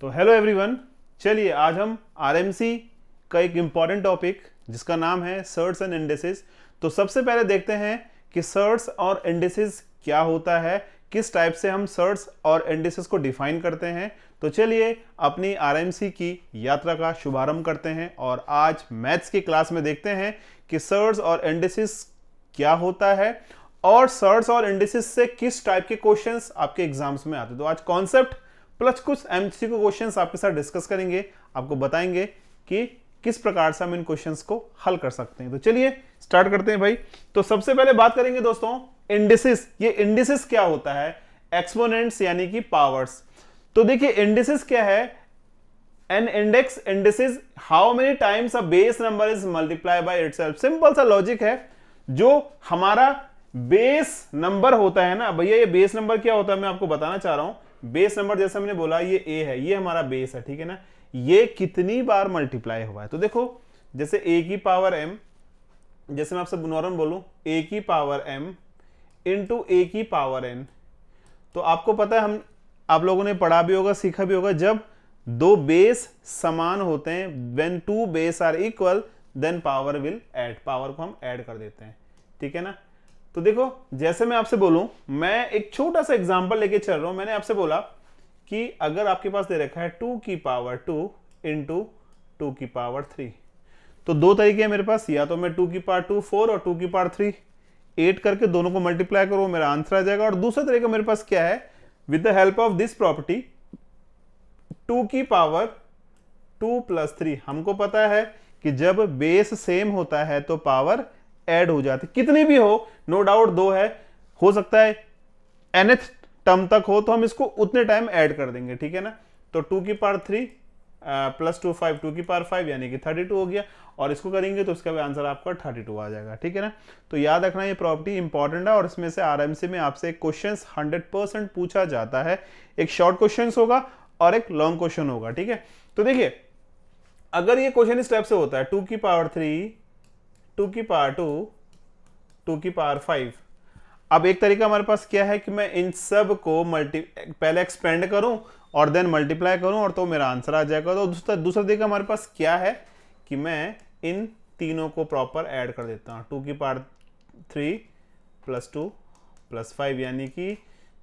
तो hello everyone, चलिए आज हम आरएमसी का एक इम्पॉर्टेंट टॉपिक जिसका नाम है सर्ट्स एंड इंडिसेस। तो सबसे पहले देखते हैं कि सर्ट्स और इंडिसेस क्या होता है, किस टाइप से हम सर्ट्स और इंडिसेस को डिफाइन करते हैं। तो चलिए अपनी आरएमसी की यात्रा का शुभारंभ करते हैं और आज मैथ्स की क्लास में देखते हैं कि सर्ट्स और इंडिसेस क्या होता है और सर्ट्स और इंडिसेस से किस टाइप के क्वेश्चंस आपके एग्जाम्स में आते हैं। तो आज कॉन्सेप्ट प्लस कुछ एमसीक्यू क्वेश्चंस आपके साथ डिस्कस करेंगे, आपको बताएंगे कि किस प्रकार से हम इन क्वेश्चंस को हल कर सकते हैं। तो चलिए स्टार्ट करते हैं भाई। तो सबसे पहले बात करेंगे दोस्तों इंडिसेस। ये इंडिसेस क्या होता है? एक्सपोनेंट्स यानी कि पावर्स। तो देखिए इंडिसेस क्या है? An index indices how many times a base number is multiply by itself. Simple सा लॉजिक है। जो हमारा बेस नंबर होता है ना भैया, ये बेस नंबर क्या होता है मैं आपको बताना चाह रहा हूं। बेस नंबर जैसे मैंने बोला ये ए है, ये हमारा बेस है, ठीक है ना। ये कितनी बार मल्टीप्लाई हुआ है? तो देखो जैसे ए की पावर एम, जैसे मैं आपसे नॉर्मल बोलूं ए की पावर एम इंटू ए की पावर एन। तो आपको पता है, हम आप लोगों ने पढ़ा भी होगा, सीखा भी होगा, जब दो बेस समान होते हैं, when two base are equal then power will add, power को हम ऐड कर देते हैं, ठीक है ना। तो देखो जैसे मैं आपसे बोलूं, मैं एक छोटा सा एग्जांपल लेके चल रहा हूं। मैंने आपसे बोला कि अगर आपके पास दे रखा है 2 की पावर 2 इंटू 2 की पावर 3, तो दो तरीके हैं मेरे पास। या तो मैं 2 की पावर 2 4 और 2 की पावर 3 8 करके दोनों को मल्टीप्लाई करो, मेरा आंसर आ जाएगा। और दूसरा तरीका मेरे पास क्या है? With the help of this property 2 की पावर 2 प्लस 3। हमको पता है कि जब बेस सेम होता है तो पावर ऐड हो जाती, कितनी भी हो, नो डाउट दो है, हो सकता है nth टर्म तक हो, तो हम इसको उतने टाइम ऐड कर देंगे, ठीक है ना। तो 2 की पावर 3 प्लस 2 5, 2 की पावर 5 यानी कि 32 हो गया। और इसको करेंगे तो इसका भी आंसर आपका 32 आ जाएगा, ठीक है ना। तो याद रखना ये प्रॉपर्टी इंपॉर्टेंट है और इसमें से आरएमसी में आपसे क्वेश्चन 100% पूछा जाता है। एक शॉर्ट क्वेश्चन होगा और एक लॉन्ग क्वेश्चन होगा, ठीक है। तो देखिए अगर ये क्वेश्चन इस टाइप से होता है 2 की पावर 3 2 की पावर 2 2 की पावर 5। अब एक तरीका हमारे पास क्या है कि मैं इन सब को पहले एक्सपेंड करूं और देन मल्टीप्लाई करूं और तो मेरा आंसर आ जाएगा। तो दूसरा तरीका हमारे पास क्या है कि मैं इन तीनों को प्रॉपर ऐड कर देता हूं। 2 की पावर 3 प्लस 2 प्लस 5 यानी कि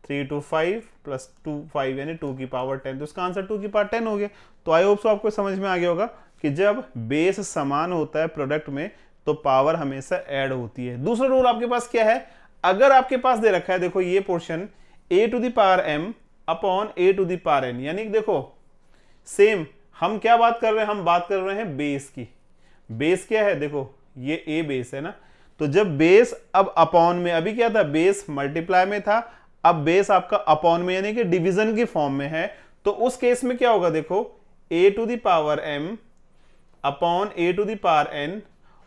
3 to 5 प्लस 2 5 यानी 2 की पावर 10। तो इसका आंसर 2 की पावर 10 हो गया। तो आई होप सो आपको समझ में आ गया होगा कि जब बेस समान होता है प्रोडक्ट में तो पावर हमेशा ऐड होती है। दूसरा रूल आपके पास क्या है? अगर आपके पास दे रखा है, देखो ये portion a to the power m upon a to the power n, यानी देखो सेम हम क्या बात कर रहे हैं? हम बात कर रहे हैं बेस की। बेस क्या है? देखो ये a बेस है ना। तो जब बेस अब अपॉन में, अभी क्या था? बेस मल्टीप्लाई में था, अब बेस आपका अपॉन में यानी कि डिवीजन की फॉर्म में है। तो उस केस में क्या होगा? देखो a to the power m upon a to the power n।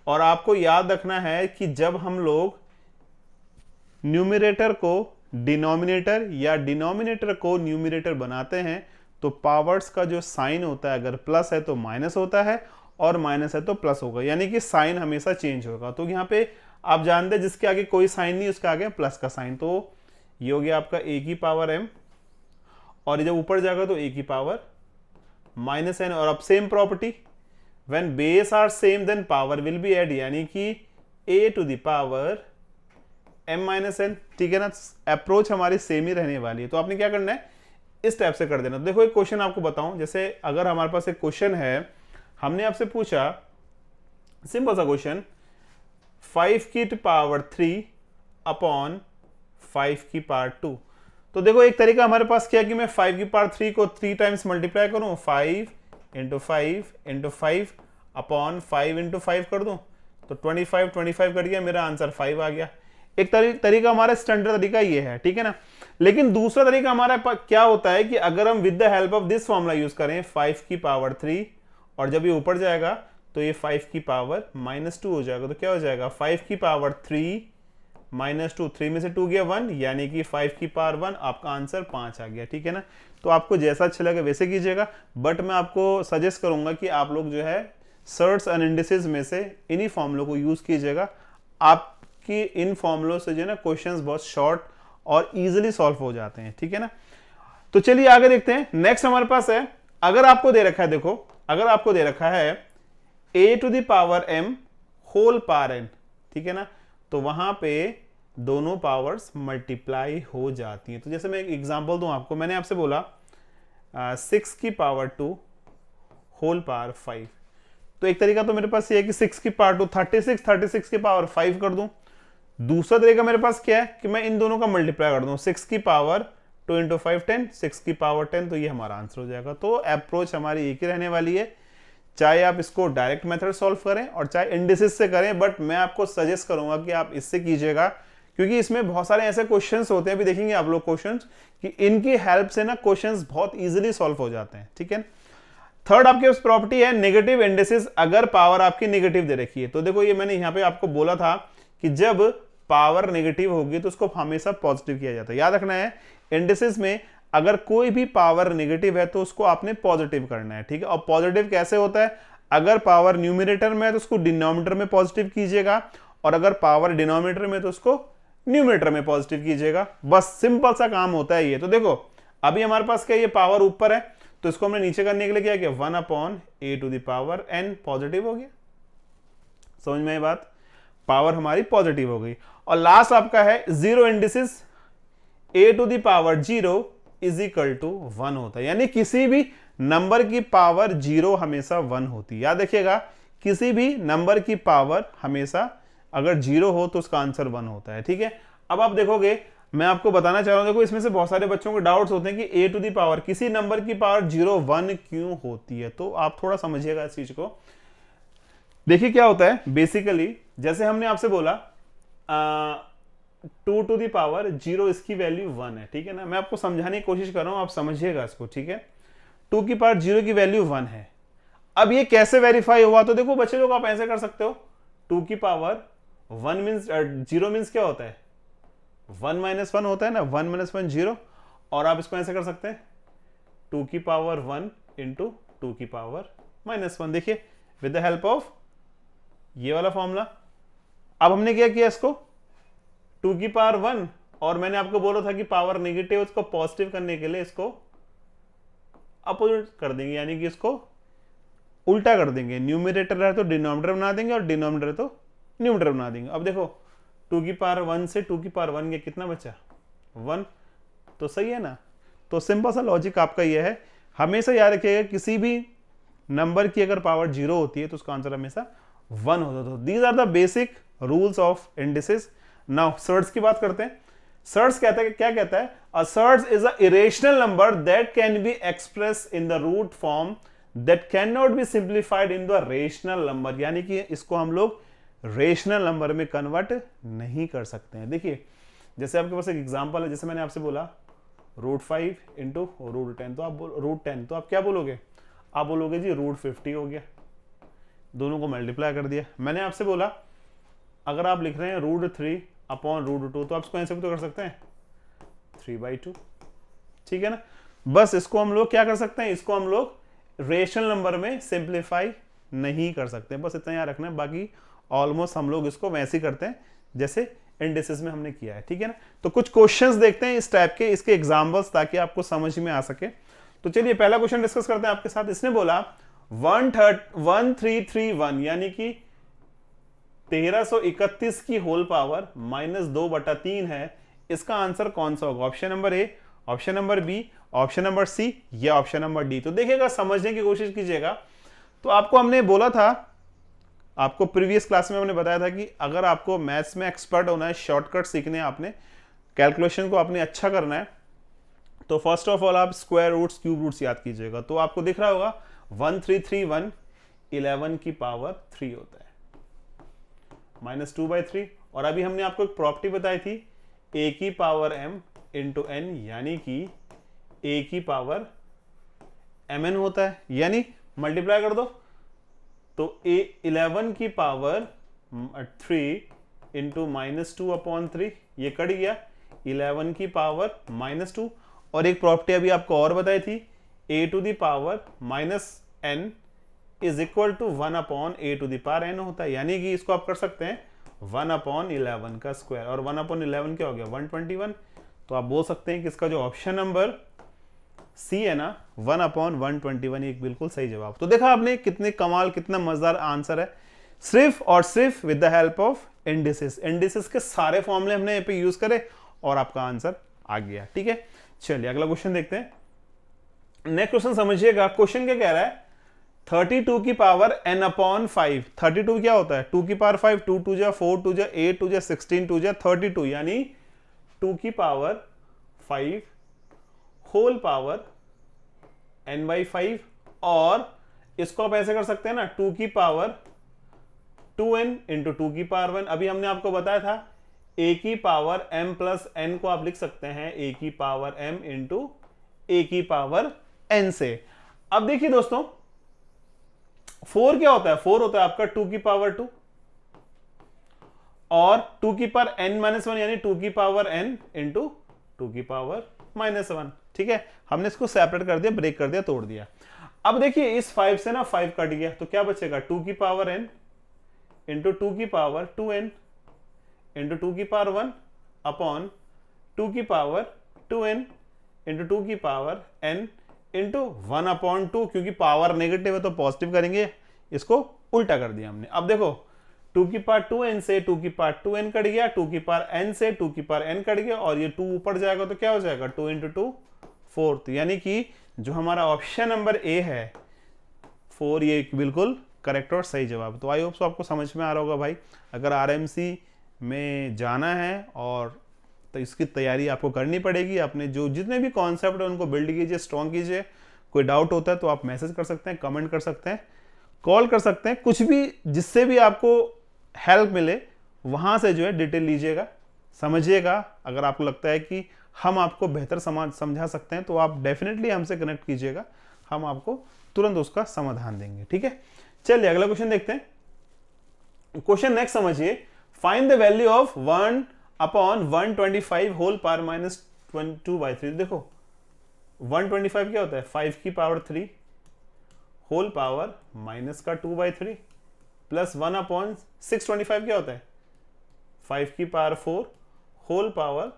और आपको याद रखना है कि जब हम लोग न्यूमरेटर को डिनोमिनेटर या डिनोमिनेटर को न्यूमरेटर बनाते हैं तो पावर्स का जो साइन होता है, अगर प्लस है तो माइनस होता है और माइनस है तो प्लस होगा, यानी कि साइन हमेशा चेंज होगा। तो यहाँ पे आप जानते हैं जिसके आगे कोई साइन नहीं उसके आगे प्लस का साइन। तो ये हो गया आपका a की पावर m और जब ऊपर जाएगा तो a की पावर माइनस n। और अब same property, when base are same then power will be add, यानी कि a to the power m minus n, ठीक है ना। अप्रोच हमारी सेम ही रहने वाली है। तो आपने क्या करना है? इस टाइप से कर देना। तो देखो एक क्वेश्चन आपको बताऊं, जैसे अगर हमारे पास एक क्वेश्चन है, हमने आपसे पूछा सिंपल सा क्वेश्चन 5 की पावर 3 अपॉन 5 की पावर 2। तो देखो एक तरीका हमारे पास क्या है कि मैं 5 की पावर 3 को 3 टाइम्स मल्टीप्लाई करूं, 5 इंटू 5 इंटू 5 अपॉन 5 इंटू 5 कर दूं तो 25 25 कट गया, मेरा आंसर 5 आ गया। एक तरीका हमारा स्टैंडर्ड तरीका ये है, ठीक है ना। लेकिन दूसरा तरीका हमारा क्या होता है कि अगर हम with the help of this formula use करें 5 की पावर 3 और जब ये ऊपर जाएगा तो ये 5 की पावर -2 हो जाएगा। तो क्या हो जाएगा? 5 की पावर 3 -2, 3 में से 2 गया 1 यानी कि 5 की पावर 1, आपका आंसर 5 आ गया, ठीक है ना। तो आपको जैसा अच्छा लगे वैसे कीजिएगा, बट मैं आपको सजेस्ट करूंगा कि आप लोग जो है सर्ट्स एंड इंडिसेस में से इन्हीं फॉर्मूलों को यूज कीजिएगा। आपकी इन फॉर्मूलों से जो है ना क्वेश्चंस बहुत शॉर्ट और इजीली सॉल्व हो जाते हैं, ठीक है ना। तो चलिए आगे देखते हैं। नेक्स्ट हमारे पास है अगर आपको दे रखा है, देखो अगर आपको दे रखा है a to the power m whole power n, ठीक है ना, तो वहां पे दोनों पावर्स मल्टीप्लाई हो जाती हैं। तो जैसे मैं एक एग्जांपल दूं आपको, मैंने आपसे बोला 6 की पावर 2 होल पावर 5, तो एक तरीका तो मेरे पास ये है कि 6 की पावर 2 36 की पावर 5 कर दूं। दूसरा तरीका मेरे पास क्या है कि मैं इन दोनों का मल्टीप्लाई कर दूं, 6 की पावर 2 इंटू 5 10, 6 की पावर 10, तो ये हमारा आंसर हो जाएगा। तो अप्रोच हमारी एक ही रहने वाली है, चाहे आप इसको डायरेक्ट मेथड सॉल्व करें और चाहे इंडिसेस से करें, बट मैं आपको सजेस्ट करूंगा कि आप इससे कीजिएगा, क्योंकि इसमें बहुत सारे ऐसे क्वेश्चंस होते हैं, अभी देखेंगे आप लोग क्वेश्चंस, कि इनकी हेल्प से ना क्वेश्चंस बहुत इजीली सॉल्व हो जाते हैं, ठीक है। थर्ड आपके पास प्रॉपर्टी है नेगेटिव इंडिसेस, अगर पावर आपकी नेगेटिव दे रखी है। तो देखो ये मैंने यहां पे आपको बोला था कि जब पावर नेगेटिव होगी तो उसको हमेशा पॉजिटिव किया जाता है। याद रखना है इंडिसेस में अगर कोई भी पावर नेगेटिव है तो उसको आपने पॉजिटिव करना है, ठीक है। और पॉजिटिव कैसे होता है, अगर पावर न्यूमरेटर में है तो उसको डिनोमिनेटर में पॉजिटिव कीजिएगा, और अगर पावर डिनोमिनेटर में तो उसको न्यूमरेटर में पॉजिटिव कीजिएगा। बस सिंपल सा काम होता है ये। तो देखो अभी हमारे पास क्या, ये पावर ऊपर है तो इसको हमने नीचे करने के लिए क्या किया, 1 upon a to the power n positive हो गया। समझ में ये बात, पावर हमारी पॉजिटिव हो गई। और लास्ट आपका है zero indices, a to the power 0 is equal to 1 होता है, यानी किसी भी नंबर की पावर 0 हमेशा 1 होती है। याद रखिएगा किसी भी नंबर की पावर हमेशा अगर 0 हो तो उसका आंसर 1 होता है, ठीक है। अब आप देखोगे, मैं आपको बताना चाह रहा हूं, देखो इसमें से बहुत सारे बच्चों को डाउट्स होते हैं कि ए टू दी पावर किसी नंबर की पावर 0 1 क्यों होती है। तो आप थोड़ा समझिएगा इस चीज को। देखिए क्या होता है बेसिकली, जैसे हमने आपसे बोला 2 टू दी पावर 0 इसकी वैल्यू 1 है, ठीक है ना। मैं आपको समझाने की कोशिश कर रहा हूं, आप समझिएगा इसको, ठीक है। 2 की पावर 0 की वैल्यू 1 है। अब ये कैसे वेरीफाई हुआ, तो देखो बच्चे लोग आप ऐसे कर सकते हो, 2 की पावर 1 मीन्स 0 मीन्स क्या होता है, 1 माइनस 1 होता है ना, 1 माइनस 1 0। और आप इसको ऐसे कर सकते हैं 2 की पावर 1 इंटू 2 की पावर माइनस 1। देखिए विद द हेल्प ऑफ ये वाला फॉर्मूला। अब हमने क्या किया, इसको 2 की पावर 1, और मैंने आपको बोला था कि पावर नेगेटिव उसको पॉजिटिव करने के लिए इसको अपोजिट कर देंगे, यानी कि इसको उल्टा कर देंगे। न्यूमरेटर है तो डिनोमिनेटर बना देंगे और डिनोमिनेटर तो न्यूमरेटर बना देंगे। अब देखो 2 की पावर 1 से 2 की पावर 1 के कितना बचा, 1, तो सही है ना। तो सिंपल सा लॉजिक आपका ये है, हमेशा याद रखिएगा किसी भी नंबर की अगर पावर 0 होती है तो उसका आंसर हमेशा 1 होता है। These are the basic rules of indices. Now surds की बात करते हैं। सर्ट्स कहता है, क्या कहता है, a surds is a irrational number that can be express in the root form that can not be simplified in the rational number, यानी कि इसको हम लोग रेशनल नंबर में कन्वर्ट नहीं कर सकते हैं। देखिए जैसे आपके पास एक एग्जांपल है, जैसे मैंने आपसे बोला √5 इंटू √10, तो आप √10, तो आप क्या बोलोगे, आप बोलोगे जी √50 हो गया, दोनों को मल्टीप्लाई कर दिया। मैंने आपसे बोला अगर आप लिख रहे हैं √3 अपॉन √2, तो आप इसको ऐसे भी तो कर सकते हैं 3/2, ठीक है ना। बस इसको हम लोग क्या कर सकते हैं, इसको हम लोग रेशनल नंबर में सिंप्लीफाई नहीं कर सकते, बस इतना याद रखना है। बाकी ऑलमोस्ट हम लोग इसको वैसे ही करते हैं जैसे इंडिसेस में हमने किया है, ठीक है ना। तो कुछ क्वेश्चंस देखते हैं इस टाइप के, इसके एग्जांपल्स, ताकि आपको समझ में आ सके। तो चलिए पहला क्वेश्चन डिस्कस करते हैं आपके साथ। इसने बोला 1331 यानी कि 1331 की होल पावर -2/3 है, इसका आंसर कौन सा होगा। Option number A, option number B, option number C या ऑप्शन नंबर डी। तो देखिएगा, समझने की कोशिश कीजिएगा। तो आपको हमने बोला था, आपको प्रीवियस क्लास में हमने बताया था कि अगर आपको मैथ्स में एक्सपर्ट होना है, शॉर्टकट सीखने हैं, आपने कैलकुलेशन को आपने अच्छा करना है, तो फर्स्ट ऑफ ऑल आप स्क्वायर रूट्स, क्यूब रूट्स याद कीजिएगा। तो आपको दिख रहा होगा 1331 11 की पावर 3 होता है, -2/3। और अभी हमने आपको एक प्रॉपर्टी बताई थी a की पावर m इंटू n, यानी कि a की पावर mn होता है, यानी मल्टीप्लाई कर दो तो 11 की पावर 3 इंटू -2/3, ये कट गया, 11 की पावर -2। और एक प्रॉपर्टी अभी आपको और बताई थी, a to the power -n is equal to 1/a to the power n होता है, यानी कि इसको आप कर सकते हैं 1/11 का स्क्वायर, और 1/11 क्या हो गया 121। तो आप बोल सकते हैं कि इसका जो ऑप्शन नंबर सी है ना 1/121, एक बिल्कुल सही जवाब। तो देखा आपने कितने कमाल, कितना मजेदार आंसर है, सिर्फ और सिर्फ with the help of indices. Indices के सारे फॉर्मूले हमने यहाँ पे यूज करे और आपका आंसर आ गया। ठीक है, चलिए अगला क्वेश्चन देखते हैं। नेक्स्ट क्वेश्चन समझिएगा, क्वेश्चन क्या कह रहा है, 32 की पावर n/5। 32 क्या होता है, 2 की पावर 5, 2 2 जा 4 2 जा 8 2 जा 16 2 जा 32, यानी 2 की पावर 5 होल पावर n/5। और इसको आप ऐसे कर सकते हैं ना, 2 की पावर 2n इंटू 2 की पावर 1। अभी हमने आपको बताया था a की पावर m प्लस n को आप लिख सकते हैं a की पावर m इंटू a की पावर n से। अब देखिए दोस्तों, 4 क्या होता है, 4 होता है आपका 2 की पावर 2 और 2 की पावर n-1 यानी 2 की पावर n इंटू 2 की पावर -1। ठीक है, हमने इसको सेपरेट कर दिया, ब्रेक कर दिया, तोड़ दिया। अब देखिए इस 5 से ना 5 कट गया, तो क्या बचेगा, 2 की पावर n इंटू 2 की पावर 2n इंटू 2 की पावर 1 अपॉन 2 की पावर 2n इंटू 2 की पावर n इंटू 1/2, क्योंकि पावर नेगेटिव है तो पॉजिटिव करेंगे, इसको उल्टा कर दिया हमने। अब देखो 2 की पावर 2n से 2 की पावर 2n कट गया, 2 की पावर n से 2 की पावर n कट गया, और ये 2 ऊपर जाएगा तो क्या हो जाएगा, 2 इंटू 2 4। यानी कि जो हमारा ऑप्शन नंबर ए है 4, ये बिल्कुल करेक्ट और सही जवाब। तो आई होप सो आपको समझ में आ रहा होगा भाई। अगर आरएमसी में जाना है और तो इसकी तैयारी आपको करनी पड़ेगी, अपने जो जितने भी कॉन्सेप्ट है उनको बिल्ड कीजिए, स्ट्रॉन्ग कीजिए। कोई डाउट होता है तो आप मैसेज कर सकते हैं, कमेंट कर सकते हैं, कॉल कर सकते हैं, कुछ भी जिससे भी आपको हेल्प मिले वहाँ से जो है डिटेल लीजिएगा, समझिएगा। अगर आपको लगता है कि हम आपको बेहतर समझा सकते हैं तो आप डेफिनेटली हमसे कनेक्ट कीजिएगा, हम आपको तुरंत उसका समाधान देंगे। ठीक है, चलिए अगला क्वेश्चन देखते हैं। क्वेश्चन नेक्स्ट समझिए, find the value of 1/125 whole power -2/3। देखो 125 क्या होता है, 5 की पावर 3 होल पावर माइनस का 2/3 प्लस 1/625 क्या होता है, 5 की पावर 4 होल पावर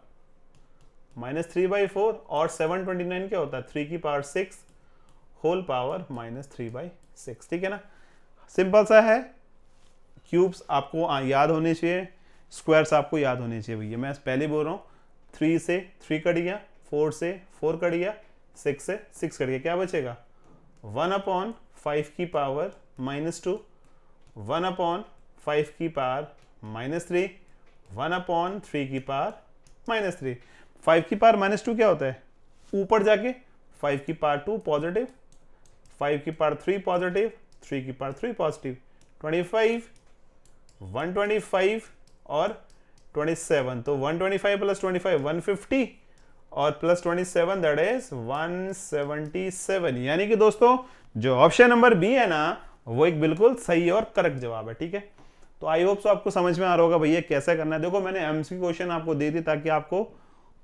-3/4, और 729 क्या होता है, 3 की पावर 6 होल पावर -3/6। ठीक है ना, सिंपल सा है। क्यूब्स आपको याद होने चाहिए, स्क्वायर्स आपको याद होने चाहिए भैया। मैं पहले बोल रहा हूँ, 3 से 3 कट गया, 4 से 4 कट गया, 6 से 6 कट गया, क्या बचेगा, 1/5 की पावर -2, 1/5 की पावर -3, 1/3 की पावर -3। 5 की पावर -2 क्या होता है, ऊपर जाके 5 की पावर 2 पॉजिटिव, 5 की पावर 3 पॉजिटिव, 3 की पावर 3 पॉजिटिव, 25, 125 और 27। तो 125 प्लस 25 150 और प्लस 27 दैट इज 177। यानी कि दोस्तों जो ऑप्शन नंबर बी है ना वो एक बिल्कुल सही और करेक्ट जवाब है। ठीक है, तो आई होप सो आपको समझ में आ रहा होगा भैया कैसे करना है। देखो मैंने एमसीक्यू क्वेश्चन आपको दे दी ताकि आपको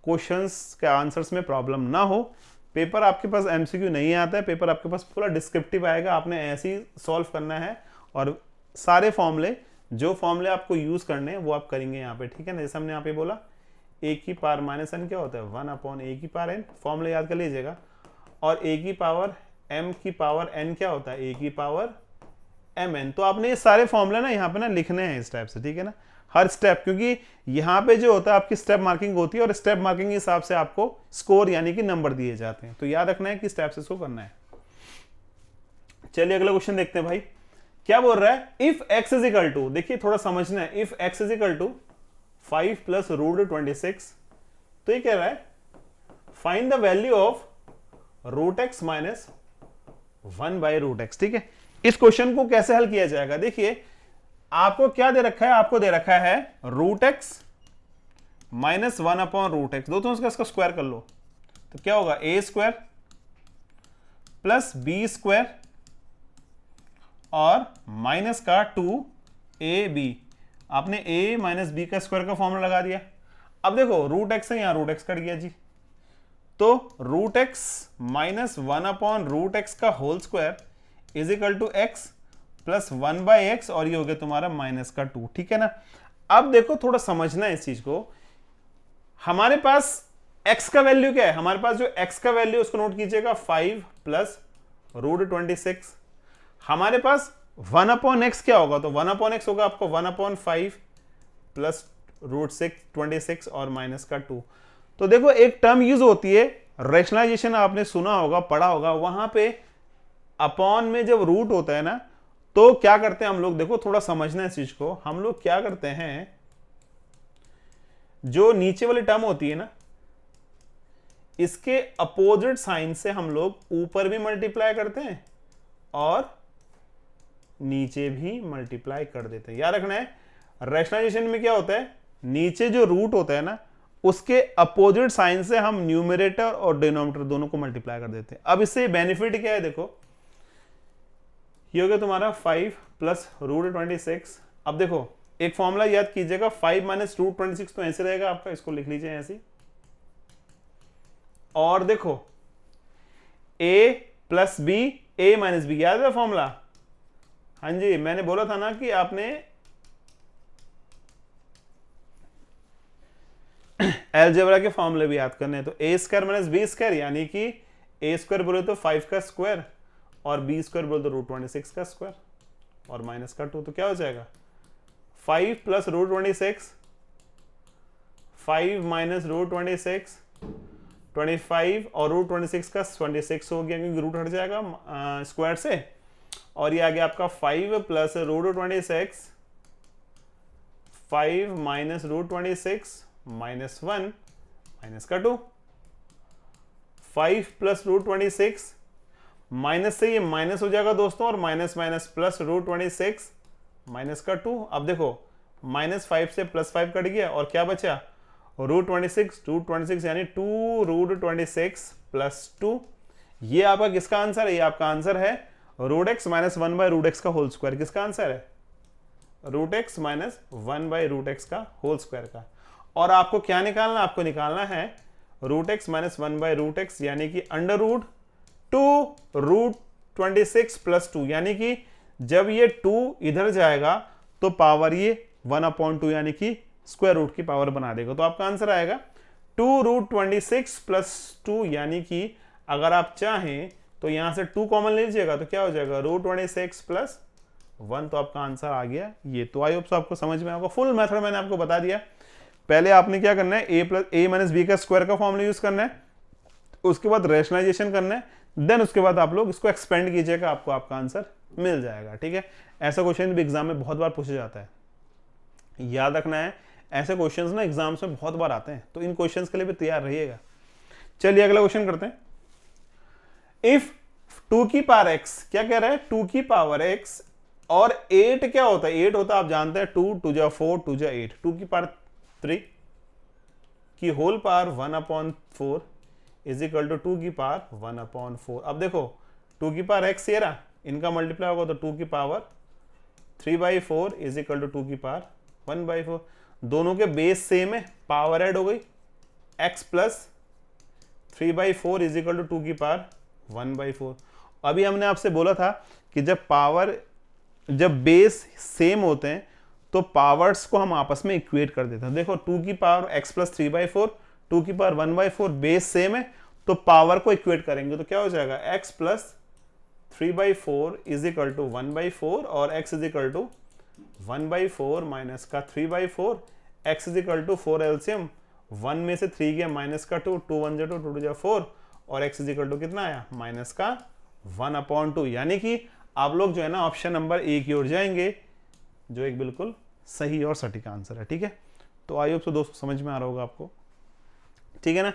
क्वेश्चंस के आंसर्स में प्रॉब्लम ना हो। पेपर आपके पास एमसीक्यू नहीं आता है, पेपर आपके पास पूरा डिस्क्रिप्टिव आएगा, आपने ऐसे ही सॉल्व करना है और सारे फॉर्मूले जो फॉर्मूले आपको यूज करने हैं वो आप करेंगे यहाँ पे। ठीक है ना, जैसे हमने यहाँ पे बोला a की पावर -n क्या होता है, 1/a की पावर n, फॉर्मूला याद कर लीजिएगा। और a की पावर m की पावर n क्या होता है, a की पावर mn। तो आपने ये सारे फॉर्मूले ना यहाँ पे ना लिखने हैं इस टाइप से। ठीक है ना, हर स्टेप, क्योंकि यहाँ पे जो होता है आपकी स्टेप मार्किंग होती है और स्टेप मार्किंग के हिसाब से आपको स्कोर यानी कि नंबर दिए जाते हैं। तो याद रखना है कि स्टेप से इसको करना है। चलिए अगला क्वेश्चन देखते हैं भाई, क्या बोल रहा है, if x is equal to, देखिए थोड़ा समझना है, if x is equal to 5 plus √26, तो ये कह रहा है find the value of √x minus 1/√x। ठीक है, इस क्वेश्चन को कैसे हल किया जाएगा, देखिए आपको क्या दे रखा है, आपको दे रखा है √x माइनस 1/√x, दोस्तों इसका स्क्वायर कर लो तो क्या होगा, a² प्लस b² और माइनस का 2ab। आपने a माइनस बी का स्क्वायर का फॉर्मूला लगा दिया। अब देखो √x है, यहां √x कट गया जी, तो √x माइनस 1/√x का whole square is equal to x plus 1/x, और ये हो गया तुम्हारा माइनस का 2। ठीक है ना, अब देखो थोड़ा समझना है इस चीज को, हमारे पास x का वैल्यू क्या है हमारे पास, जो x का वैल्यू उसको नोट कीजिएगा 5 प्लस रूट 26। हमारे पास 1 अपॉन एक्स क्या होगा, तो 1 अपॉन एक्स होगा आपको 1 अपॉन 5 प्लस रूट 26 और माइनस का 2। तो देखो एक टर्म यूज होती है रैशनलाइजेशन, आपने सुना होगा पढ़ा होगा, वहां पे अपॉन में जब रूट होता है ना तो क्या करते हैं हम लोग, देखो थोड़ा समझना है इस चीज को, हम लोग क्या करते हैं, जो नीचे वाली टर्म होती है ना इसके अपोजिट साइन से हम लोग ऊपर भी मल्टीप्लाई करते हैं और नीचे भी मल्टीप्लाई कर देते हैं। याद रखना है रैशनलाइजेशन में क्या होता है, नीचे जो रूट होता है ना उसके अपोजिट साइन से हम न्यूमरेटर और डिनोमिनेटर दोनों को मल्टीप्लाई कर देते हैं। अब इससे बेनिफिट क्या है, देखो ये हो गया तुम्हारा 5 प्लस रूट 26। अब देखो एक फॉर्मूला याद कीजिएगा, 5 माइनस रूट 26 तो ऐसे रहेगा आपका, इसको लिख लीजिए ऐसे। और देखो a plus B A minus B, याद है फॉर्मूला, हाँ जी मैंने बोला था ना कि आपने अलजेब्रा के फॉर्मूले भी याद करने हैं। तो ए स्क्वायर माइनस बी स्क्वायर, यानी कि ए स्क्वायर बोले तो 5 का स्क्वायर और बी स्क्वायर बोले तो रूट 26 का स्क्वायर और माइनस का 2, तो क्या हो जाएगा 5 प्लस रूट 26, 5 माइनस रूट 26, 25 और रूट 26 का 26 हो गया क्योंकि रूट हट जाएगा स्क्वायर से, और ये आ गया आपका 5 plus root 26, 5 minus root 26 minus 1 minus का 2, 5 प्लस रूट 26 माइनस से ये माइनस हो जाएगा दोस्तों, और minus minus plus root 26 minus का 2। अब देखो माइनस 5 से प्लस 5 कट गया और क्या बचा रूट 26 यानी 2 रूट 26 प्लस 2। ये आपका किसका आंसर है, ये आपका आंसर है root X minus 1 by root X का होल स्क्वायर। किसका आंसर है, root X minus 1 by root X का होल स्क्वायर का। और आपको क्या निकालना, आपको निकालना है root X minus 1 by root X, यानी कि अंडर रूट 2 रूट 26 प्लस 2, यानी कि जब ये 2 इधर जाएगा तो पावर ये 1/2 यानी कि स्क्वायर रूट की पावर बना देगा। तो आपका आंसर आएगा 2 रूट 26 प्लस 2, यानी कि अगर आप चाहें तो यहां से 2 कॉमन ले लीजिएगा तो क्या हो जाएगा रूट 26 प्लस 1, तो आपका आंसर आ गया ये। तो आई होप सो आपको समझ में आएगा, फुल मेथड मैंने आपको बता दिया। पहले आपने क्या करना है, ए माइनस बी का स्क्वायर का फॉर्मूला यूज करना है, उसके बाद रैशनलाइजेशन करना है, देन उसके बाद आप लोग इसको एक्सपेंड कीजिएगा, आपको आपका आंसर मिल जाएगा। ठीक है, ऐसा क्वेश्चन भी एग्जाम में बहुत बार पूछा जाता है, याद रखना है ऐसे क्वेश्चंस ना एग्जाम्स में बहुत बार आते हैं, तो इन क्वेश्चंस के लिए भी तैयार रहिएगा। चलिए अगला क्वेश्चन करते हैं। इफ 2 की पावर x, क्या कह रहा है 2 की पावर x, और 8 क्या होता है, 8 होता है आप जानते हैं 2 2 जा 4 2 जा 8, 2 की पावर 3 की whole power 1/4 is equal to 2 की पावर 1/4। अब देखो 2 की पावर x ये रहा, इनका मल्टीप्लाई होगा तो 2 की पावर 3/4 इज इक्वल टू 2 की पावर 1/4। दोनों के बेस सेम है, पावर ऐड हो गई, x plus 3/4 is equal to 2 की पावर 1/4। अभी हमने आपसे बोला था कि जब बेस सेम होते हैं तो पावर्स को हम आपस में इक्वेट कर देते हैं। देखो 2 की पावर x प्लस 3/4, 2 की पावर 1/4, बेस सेम है तो पावर को इक्वेट करेंगे तो क्या हो जाएगा x plus 3/4 is equal to 1/4 और x is equal to 1/4 minus का 3/4, x is equal to 4 LCM 1 में से 3 गया माइनस का 2, 2 1 जा 2 2 जा 4 और x इज इक्वल टू कितना आया माइनस का 1/2। यानी कि आप लोग जो है ना ऑप्शन नंबर ए की ओर जाएंगे, जो एक बिल्कुल सही और सटीक आंसर है। ठीक है, तो आई होप सो दोस्तों समझ में आ रहा होगा आपको, ठीक है ना।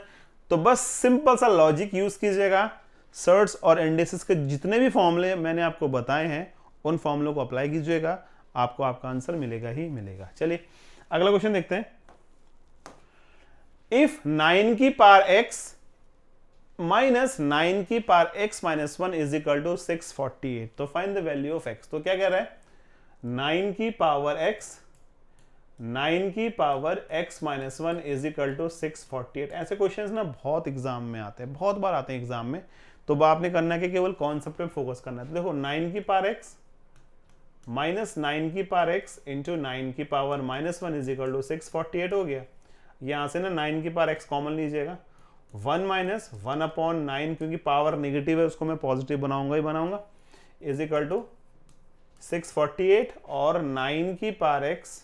तो बस सिंपल सा लॉजिक यूज कीजिएगा, सर्ट्स और इंडिसेस के जितने भी फॉर्मूले मैंने आपको बताए हैं उन फॉर्मूलों को अप्लाई कीजिएगा, आपको आपका आंसर मिलेगा ही मिलेगा। चलिए अगला क्वेश्चन देखते हैं। इफ 9 की पावर x माइनस 9 की power x minus 1 is equal to 648, तो find the value of x। तो क्या कह रहा है 9 की power x minus 1 is equal to 648। ऐसे क्वेश्चंस ना बहुत एग्जाम में आते हैं, बहुत बार आते हैं एग्जाम में, तो आपने करना है कि केवल कॉन्सेप्ट पे फोकस करना है। तो देखो 9 की पावर x माइनस 9 की पावर x इंटू 9 की power minus 1 is equal to 648 हो गया। यहां से ना 9 की पावर x कॉमन लीजिएगा 1 माइनस 1/9, क्योंकि पावर नेगेटिव है उसको मैं पॉजिटिव बनाऊंगा ही बनाऊंगा, इज इक्वल टू 648 और 9 की पावर x,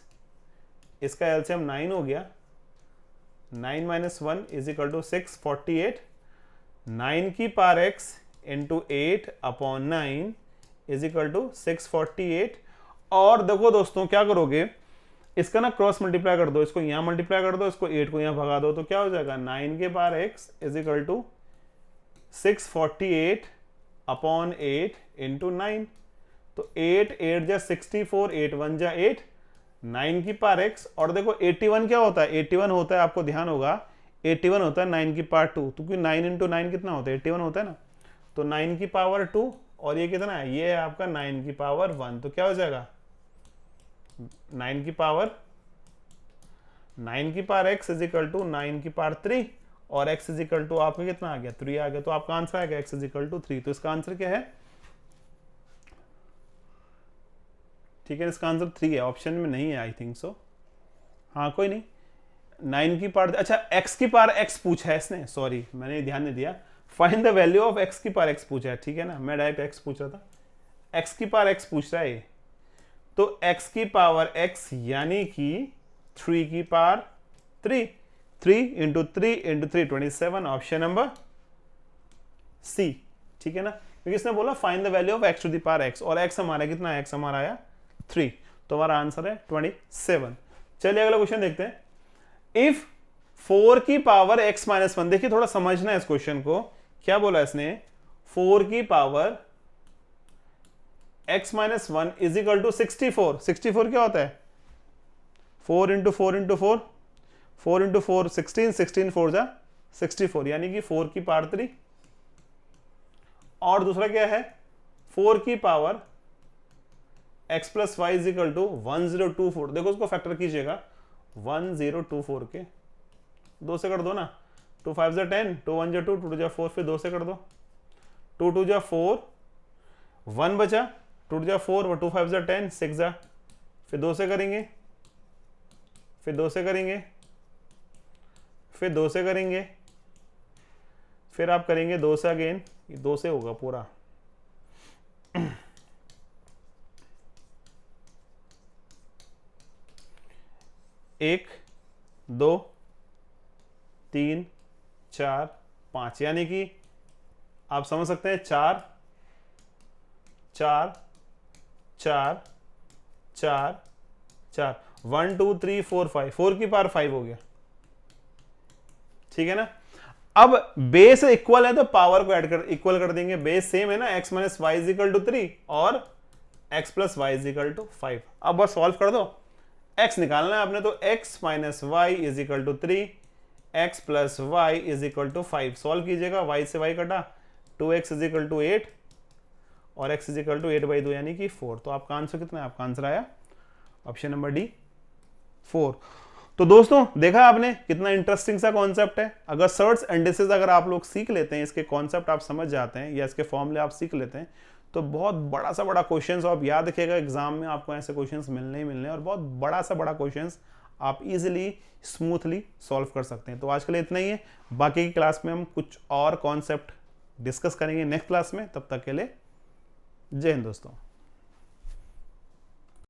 इसका एलसीएम 9 हो गया, 9 माइनस 1 इज इक्वल टू 648, 9 की power x into 8/9 is equal to 648। और देखो दोस्तों क्या करोगे, इसका ना क्रॉस मल्टीप्लाई कर दो, इसको यहां मल्टीप्लाई कर दो, इसको 8 को यहां भगा दो, तो क्या हो जाएगा 9 के power x is equal to 648/8 into 9। तो 8 8 जा 64, 8 1 जा 8, 9 की पावर x। और देखो 81 क्या होता है, 81 होता है, आपको ध्यान होगा 81 होता है 9 की पावर 2, तो क्योंकि 9 इंटू 9 कितना होता है 81 होता है ना, तो 9 की पावर 2 और ये कितना है, ये है आपका 9 की पावर 1, तो क्या हो जाएगा 9 की power x is equal to 9 की पावर 3 और x इज इक्वल टू आपका कितना आ गया 3 आ गया, तो आपका आंसर आएगा x इज इक्वल टू 3। तो इसका आंसर क्या है, ठीक है, इसका आंसर 3 है, ऑप्शन में नहीं है आई थिंक सो, हाँ कोई नहीं। 9 की पावर, अच्छा x की पावर x पूछा है इसने, सॉरी मैंने ध्यान नहीं दिया, find the value of x की पावर x पूछा है, ठीक है ना, मैं डायरेक्ट x पूछ रहा था, x की पावर x पूछ रहा है ये, तो x की पावर x यानी कि 3 की power 3, 3 into 3 into 3 27, option number C, ठीक है ना, क्योंकि इसने बोला find the value of x to the power x, और x हमारा कितना है, x हमारा आया 3, तो हमारा आंसर है 27। चलिए अगला क्वेश्चन देखते हैं, इफ 4 की पावर x माइनस 1, देखिए थोड़ा समझना है इस क्वेश्चन को, क्या बोला इसने, 4 की power x minus 1 is equal to 64, 64 क्या होता है 4 इंटू 4 इंटू 4, 4 इंटू 4 16, 16 4 जा 64, यानी कि 4 की पावर 3, और दूसरा क्या है 4 की power x plus Y is equal to 1024, देखो उसको फैक्टर कीजिएगा 1024 के 2 से कर दो ना, 2 5 जा 10, 2 1 जा 2, 2 2 जा 4, फिर 2 से कर दो, 2 2 जा 4, 1 बचा, 2 जा 4 और 2 5 जा 10, 6 जा, फिर 2 से करेंगे, फिर 2 से करेंगे, फिर 2 से करेंगे, फिर आप करेंगे 2 से अगेन, 2 से होगा पूरा, 1 2 3 4 5, यानी कि आप समझ सकते हैं 4 4 4 4 4, 1 2 3 4 5, 4 की पावर 5 हो गया, ठीक है ना। अब बेस इक्वल है तो पावर को ऐड कर इक्वल कर देंगे, बेस सेम है ना, x minus Y is equal to 3 और x plus Y is equal to 5। अब बस सॉल्व कर दो, x निकालना है आपने, तो x minus Y is equal to 3, x plus Y is equal to 5, solve कीजिएगा, y से y कटा, 2x इज इक्वल टू 8 और x इज इक्वल टू 8/2 यानी कि 4, तो आपका आंसर कितना है, आपका आंसर आया ऑप्शन नंबर डी 4। तो दोस्तों देखा आपने कितना इंटरेस्टिंग सा कॉन्सेप्ट है, अगर सर्ट्स एंड इंडिसेस अगर आप लोग सीख लेते हैं, इसके कॉन्सेप्ट आप समझ जाते हैं या इसके फॉर्मूले आप सीख लेते हैं, तो बहुत बड़ा सा बड़ा क्वेश्चंस, आप याद रखिएगा एग्जाम में आपको ऐसे क्वेश्चंस मिलने ही मिलने, और बहुत बड़ा सा बड़ा क्वेश्चंस आप इजीली स्मूथली सॉल्व कर सकते हैं। तो आज के लिए इतना ही है, बाकी की क्लास में हम कुछ और कॉन्सेप्ट डिस्कस करेंगे नेक्स्ट क्लास में, तब तक के लिए जय हिंद दोस्तों।